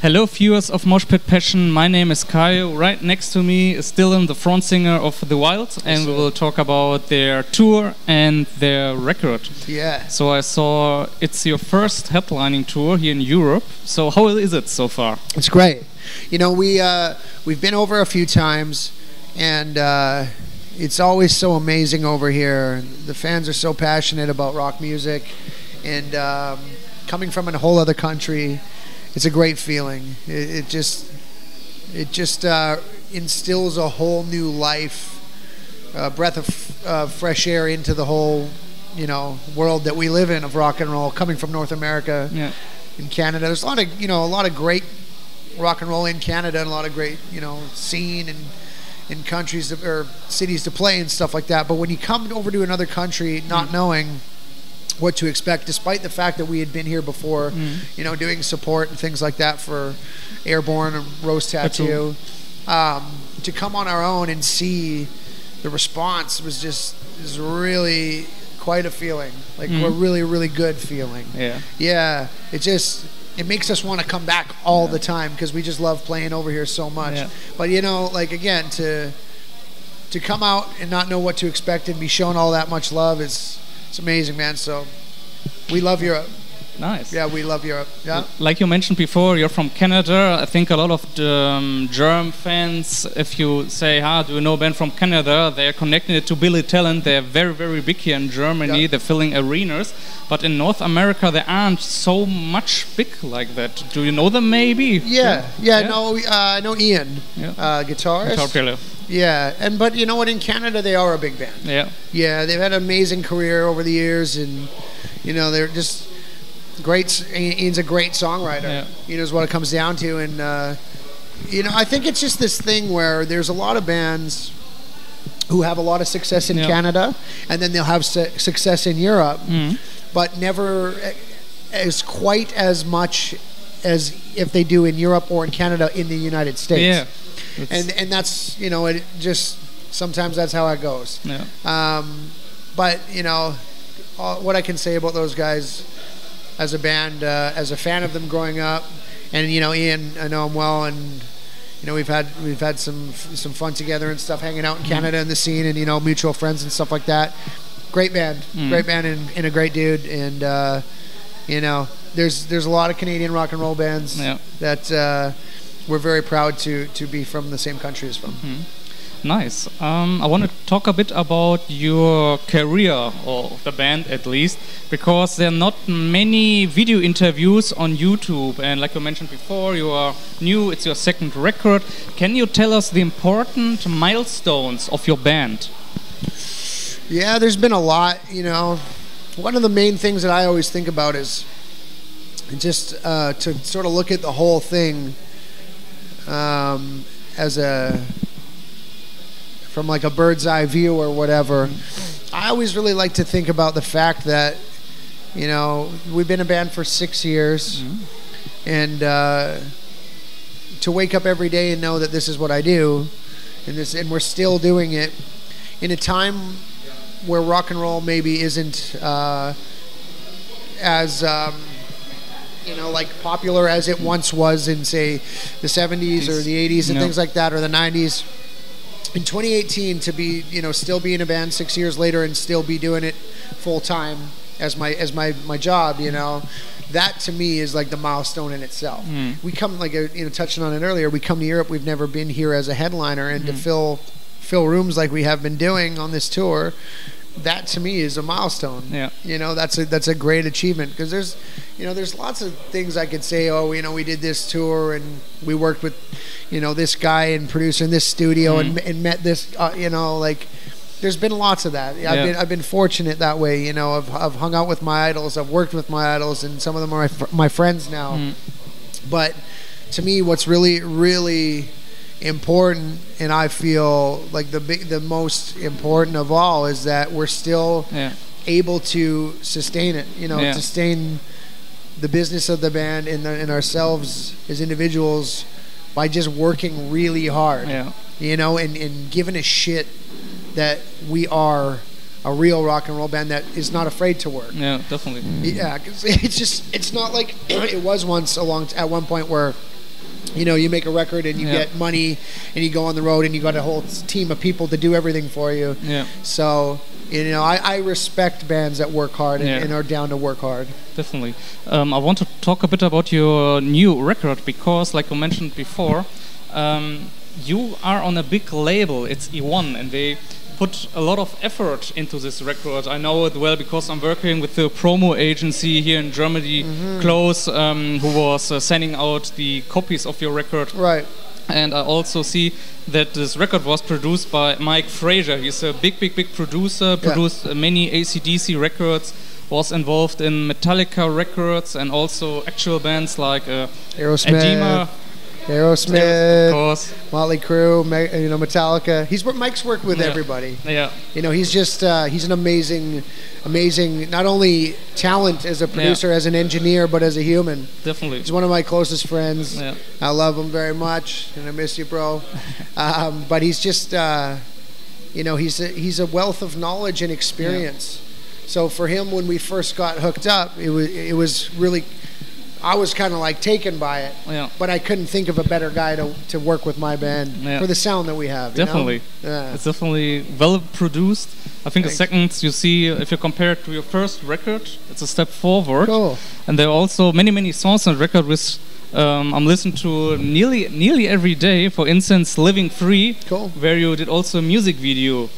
Hello viewers of Moshpit Passion, my name is Kayo. Right next to me is Dylan, the front singer of The Wild, and we will talk about their tour and their record. Yeah. So I saw it's your first headlining tour here in Europe. So how is it so far? It's great. You know, we've been over a few times, and it's always so amazing over here. The fans are so passionate about rock music, and coming from a whole other country, it's a great feeling. It just instills a whole new life, breath of fresh air into the whole, world that we live in of rock and roll. Coming from North America, in Canada, there's a lot of great rock and roll in Canada, and a lot of great, scene and in countries or cities to play and stuff like that. But when you come over to another country, not knowing what to expect, despite the fact that we had been here before, doing support and things like that for Airborne and Rose Tattoo, to come on our own and see the response is really quite a feeling, like a really, really good feeling. Yeah. It makes us want to come back all the time, because we just love playing over here so much. But again, to come out and not know what to expect and be shown all that much love it's amazing, man. So we love Europe. Nice. Yeah, we love Europe. Yeah. Like you mentioned before, you're from Canada. I think a lot of German fans, if you say, do you know a band from Canada? They're connecting it to Billy Talent. They're very, very big here in Germany. Yeah. They're filling arenas. But in North America, they aren't so much big like that. Do you know them maybe? Yeah. No, I know Ian, guitarist. Guitar player. Yeah, but you know what? In Canada, they are a big band. Yeah, they've had an amazing career over the years, and they're just great. Ian's a great songwriter. Is what it comes down to, and I think it's just this thing where there's a lot of bands who have a lot of success in Canada, and then they'll have success in Europe, but never quite as much as if they do in Europe or in Canada in the United States. Yeah. And that's, it just, sometimes that's how it goes. But, what I can say about those guys as a band, as a fan of them growing up, and, Ian, I know him well, and, we've had some fun together and stuff, hanging out in Canada in the scene, and, mutual friends and stuff like that. Great band and a great dude. And, there's a lot of Canadian rock and roll bands that, we're very proud to be from the same country as from. Nice. I want to talk a bit about your career, or the band at least, because there are not many video interviews on YouTube. And like you mentioned before, you are new, it's your second record. Can you tell us the important milestones of your band? Yeah, there's been a lot. One of the main things that I always think about is just to sort of look at the whole thing from like a bird's eye view or whatever. I always really like to think about the fact that we've been a band for 6 years, and to wake up every day and know that this is what I do, and we're still doing it in a time where rock and roll maybe isn't as like popular as it once was in, say, the 70s or the 80s and things like that, or the 90s. In 2018, to be, still be in a band 6 years later and still be doing it full time as my job, that to me is like the milestone in itself. We come, like, touching on it earlier, we come to Europe, we've never been here as a headliner, and to fill rooms like we have been doing on this tour, that to me is a milestone. That's a great achievement, because there's lots of things I could say. We did this tour and we worked with this guy and producer in this studio and met this there's been lots of that. I've been fortunate that way. I've hung out with my idols, I've worked with my idols, and some of them are my friends now. But to me, what's really, really important, and I feel like the most important of all, is that we're still able to sustain it, sustain the business of the band and ourselves as individuals by just working really hard, and giving a shit that we are a real rock and roll band that is not afraid to work. Yeah, definitely. Yeah, 'cause it's not like it was once at one point where you know, you make a record and you get money and you go on the road and you got a whole team of people to do everything for you. Yeah. So, you know, I respect bands that work hard and are down to work hard. Definitely. I want to talk a bit about your new record because, like you mentioned before, you are on a big label. It's E1, and they put a lot of effort into this record. I know it well because I'm working with the promo agency here in Germany, Close, who was sending out the copies of your record. Right. And I also see that this record was produced by Mike Fraser. He's a big producer, produced many AC/DC records, was involved in Metallica records and also actual bands like Aerosmith, of course, Motley Crue, you know, Metallica. Mike's worked with everybody. Yeah. You know, he's just he's an amazing not only talent as a producer, as an engineer, but as a human. Definitely. He's one of my closest friends. Yeah. I love him very much, and I miss you, bro. But he's just you know, he's a wealth of knowledge and experience. Yeah. So for him, when we first got hooked up, it was really, I was kind of like taken by it, but I couldn't think of a better guy to work with my band for the sound that we have. Definitely. You know? It's definitely well produced. I think the second you see, if you compare it to your first record, it's a step forward. Cool. And there are also many songs on the record which I'm listening to nearly every day. For instance, Living Free, where you did also a music video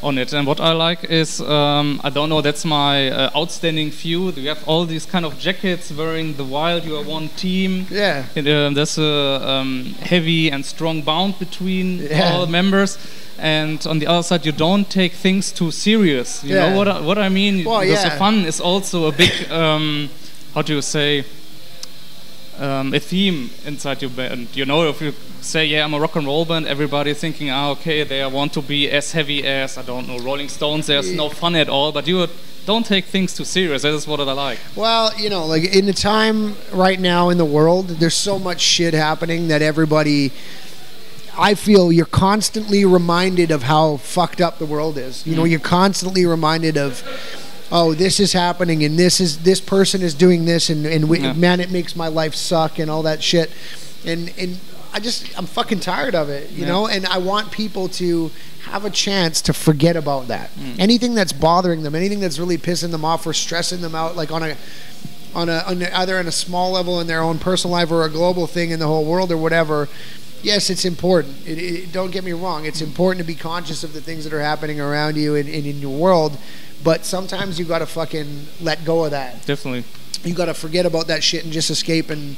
on it. And what I like is, I don't know, that's my outstanding view. You have all these kind of jackets wearing the Wild, you are one team. Yeah. There's a heavy and strong bond between all members. And on the other side, you don't take things too serious. You know what I mean? Well, because the fun is also a big, how do you say, a theme inside your band. You know, if you say, I'm a rock and roll band, everybody's thinking, okay, they want to be as heavy as, I don't know, Rolling Stones. There's no fun at all, but you don't take things too serious. That is what I like. Well, you know, like in the time right now in the world, there's so much shit happening that everybody, I feel you're constantly reminded of how fucked up the world is. You know, you're constantly reminded of, oh, this is happening, and this person is doing this, and man, it makes my life suck, and all that shit. And I'm fucking tired of it, you know. And I want people to have a chance to forget about that. Anything that's bothering them, anything that's really pissing them off or stressing them out, like on either on a small level in their own personal life or a global thing in the whole world or whatever. Yes, it's important. Don't get me wrong. It's important to be conscious of the things that are happening around you and in your world. But sometimes you got to fucking let go of that. Definitely. You got to forget about that shit and just escape and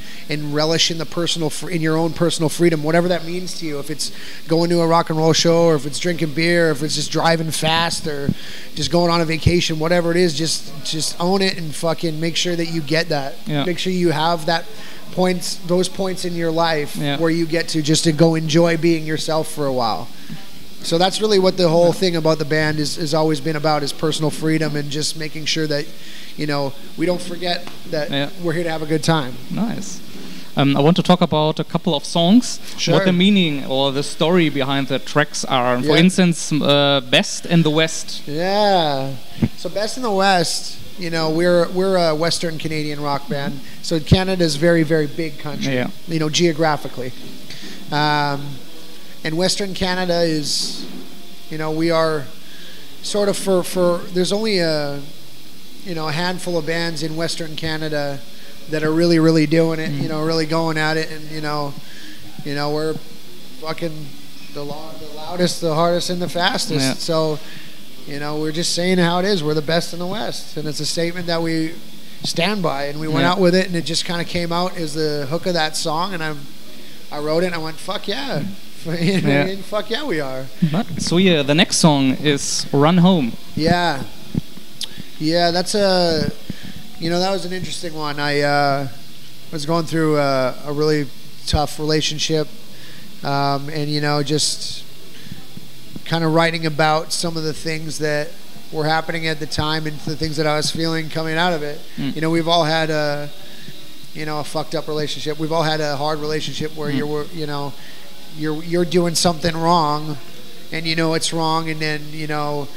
relish in in your own personal freedom, whatever that means to you. If it's going to a rock and roll show, or if it's drinking beer, or if it's just driving fast, or just going on a vacation, whatever it is, just own it and fucking make sure that you get that. Yeah. Make sure you have those points in your life where you get to go enjoy being yourself for a while. So that's really what the whole thing about the band has always been about, is personal freedom and just making sure that, you know, we don't forget that we're here to have a good time. Nice. I want to talk about a couple of songs, what the meaning or the story behind the tracks are. For instance, Best in the West. Yeah. So Best in the West, you know, we're a Western Canadian rock band. So Canada is very, very big country, you know, geographically. And Western Canada is, you know, we are sort of for there's only a handful of bands in Western Canada that are really, really doing it, you know, really going at it. And, you know, we're fucking the loudest, the hardest, and the fastest. Yeah. So, you know, we're just saying how it is. We're the best in the West. And it's a statement that we stand by. And we went out with it, and it just kind of came out as the hook of that song. And I wrote it, and I went, fuck yeah. You know what I mean? Fuck yeah, we are. So yeah, the next song is Run Home. Yeah, that's that was an interesting one. I was going through a really tough relationship, and, you know, just kind of writing about some of the things that were happening at the time and the things that I was feeling coming out of it. You know, we've all had a fucked up relationship. We've all had a hard relationship where you're doing something wrong, and you know it's wrong, and then, you know,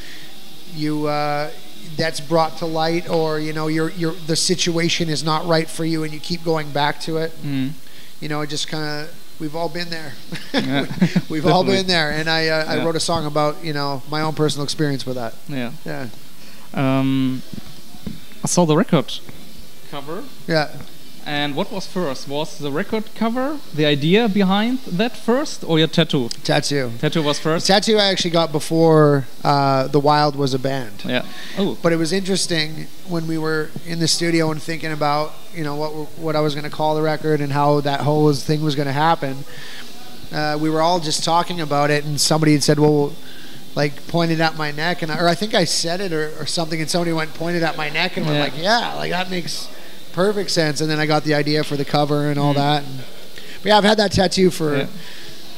that's brought to light, or, you know, the situation is not right for you, and you keep going back to it. You know, it just kind of we've all been there. Yeah. We've all been there, and I wrote a song about my own personal experience with that. Yeah. Yeah. I saw the record cover. Yeah. And what was first? Was the record cover the idea behind that first, or your tattoo? Tattoo. Tattoo was first? Tattoo I actually got before The Wild was a band. Yeah. Oh. But it was interesting when we were in the studio and thinking about, what I was going to call the record and how that whole thing was going to happen. We were all just talking about it, and somebody had said, well, like pointed at my neck, or I think I said it or something, and somebody went pointed at my neck and went like, yeah, like that makes perfect sense. And then I got the idea for the cover and all that. But yeah, I've had that tattoo for I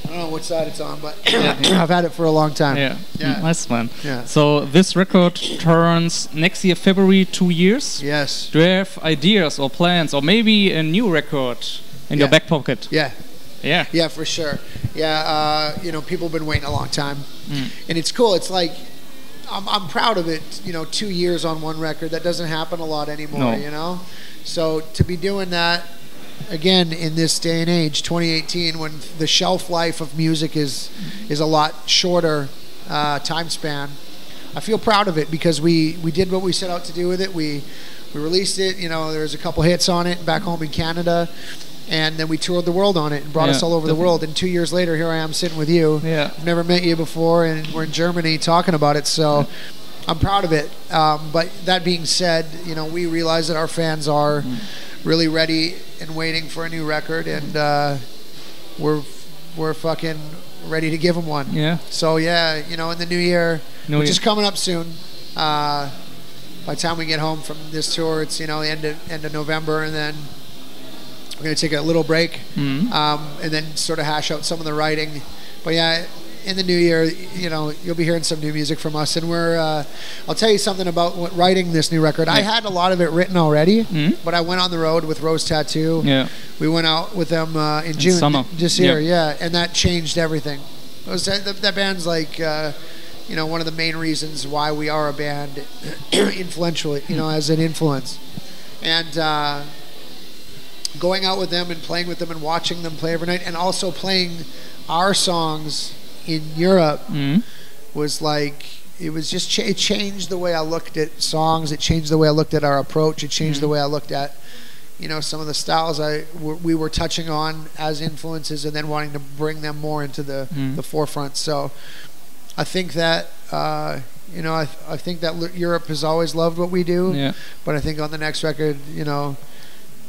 don't know what side it's on, but I've had it for a long time. Yeah. Nice one. Yeah. So this record turns next year February 2 years. Yes. Do you have ideas or plans, or maybe a new record in your back pocket? Yeah. Yeah, for sure. Yeah, people have been waiting a long time, and it's cool. It's like I'm proud of it. 2 years on one record, that doesn't happen a lot anymore. No. So to be doing that again in this day and age, 2018, when the shelf life of music is a lot shorter time span, I feel proud of it because we did what we set out to do with it. We released it. There was a couple hits on it back home in Canada. And then we toured the world on it and brought us all over the world. And 2 years later, here I am sitting with you. Yeah. I've never met you before, and we're in Germany talking about it. So I'm proud of it. But that being said, we realize that our fans are really ready and waiting for a new record, and we're fucking ready to give them one. Yeah. So yeah, in the new year, which is coming up soon. By the time we get home from this tour, it's the end of November, and then we're going to take a little break and then sort of hash out some of the writing. But yeah, in the new year, you'll be hearing some new music from us. And I'll tell you something about writing this new record. I had a lot of it written already, but I went on the road with Rose Tattoo. Yeah. We went out with them in June summer. This year, and that changed everything. That band's like, one of the main reasons why we are a band, influentially, as an influence. And going out with them and playing with them and watching them play every night, and also playing our songs in Europe was like, it was just it changed the way I looked at songs. It changed the way I looked at our approach. It changed the way I looked at some of the styles we were touching on as influences, and then wanting to bring them more into the forefront. So I think that I think that Europe has always loved what we do, but I think on the next record,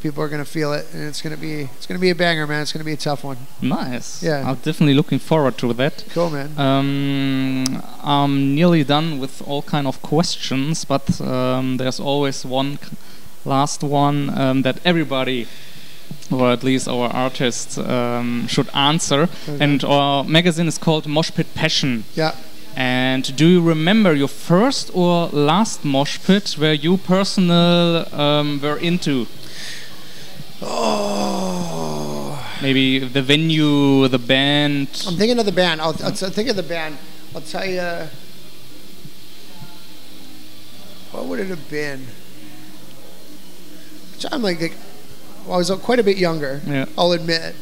people are going to feel it, and it's going to be a banger, man. It's going to be a tough one. Nice. Yeah. I'm definitely looking forward to that. Cool, man. I'm nearly done with all kind of questions, but there's always one last one that everybody, or at least our artists, should answer. Okay. And our magazine is called Moshpit Passion. Yeah. And do you remember your first or last mosh pit where you personally were into? Oh. Maybe the venue, the band. I'm thinking of the band. I'll think of the band. I'll tell you. What would it have been? I'm like, I was quite a bit younger. Yeah. I'll admit.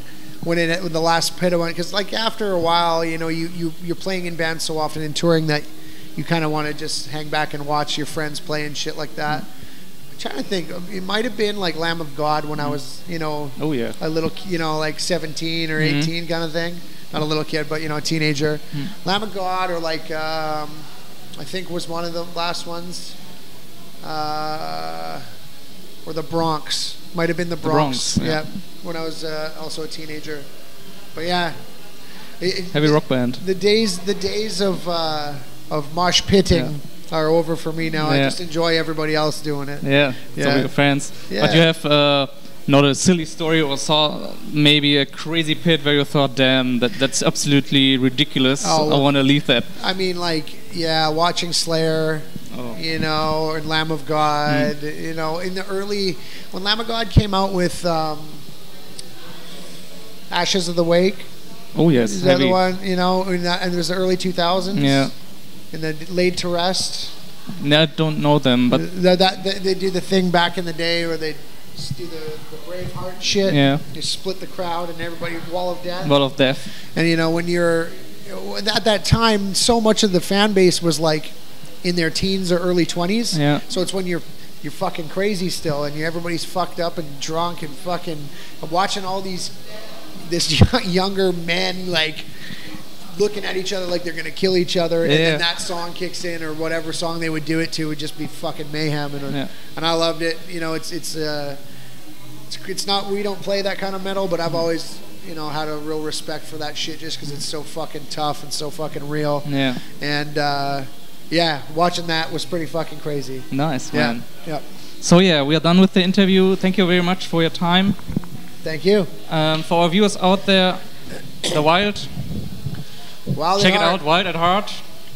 When the last pit I went, because like after a while, you're playing in bands so often and touring that you kind of want to just hang back and watch your friends play and shit like that. I'm trying to think. It might have been like Lamb of God when I was, a little, like 17 or 18 kind of thing. Not a little kid, but a teenager. Lamb of God, or like I think was one of the last ones. Or the Bronx. Might have been the Bronx. Yeah. When I was also a teenager. But yeah. Heavy rock band. The days of mosh pitting are over for me now. I just enjoy everybody else doing it. Yeah. So with your friends. Yeah. But you have not a silly story, or saw maybe a crazy pit where you thought, damn, that's absolutely ridiculous. I want to leave that. I mean, watching Slayer. Or Lamb of God, in the early, when Lamb of God came out with Ashes of the Wake. Oh, yes. Is that the one, and it was the early 2000s? Yeah. And then Laid to Rest. I don't know them, but... They did the thing back in the day where they just do the Braveheart shit. Yeah. You split the crowd and everybody, wall of death. Wall of death. And you know, when you're at that time, so much of the fan base was like in their teens or early 20s. Yeah. So it's when you're fucking crazy still, and everybody's fucked up and drunk and fucking watching all this younger men like looking at each other like they're gonna kill each other, and then that song kicks in, or whatever song they would do it to would just be fucking mayhem, and I loved it. You know, it's not, we don't play that kind of metal, but I've always, you know, had a real respect for that shit just because it's so fucking tough and so fucking real. Yeah. And watching that was pretty fucking crazy. Nice, man. Yeah. So yeah, we are done with the interview. Thank you very much for your time. Thank you. For our viewers out there, The Wild. Check it out, Wild at Heart,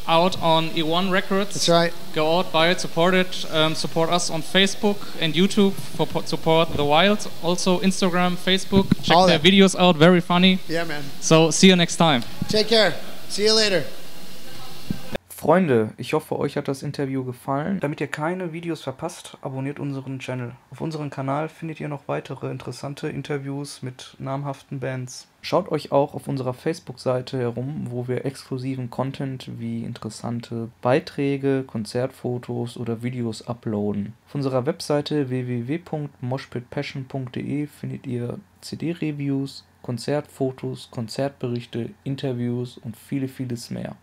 out on E1 Records. That's right. Go out, buy it, support it. Support us on Facebook and YouTube for support The Wild. Also Instagram, Facebook. Check their videos out, very funny. Yeah, man. So see you next time. Take care. See you later. Freunde, ich hoffe, euch hat das Interview gefallen. Damit ihr keine Videos verpasst, abonniert unseren Channel. Auf unserem Kanal findet ihr noch weitere interessante Interviews mit namhaften Bands. Schaut euch auch auf unserer Facebook-Seite herum, wo wir exklusiven Content wie interessante Beiträge, Konzertfotos oder Videos uploaden. Auf unserer Webseite www.moshpitpassion.de findet ihr CD-Reviews, Konzertfotos, Konzertberichte, Interviews und vieles mehr.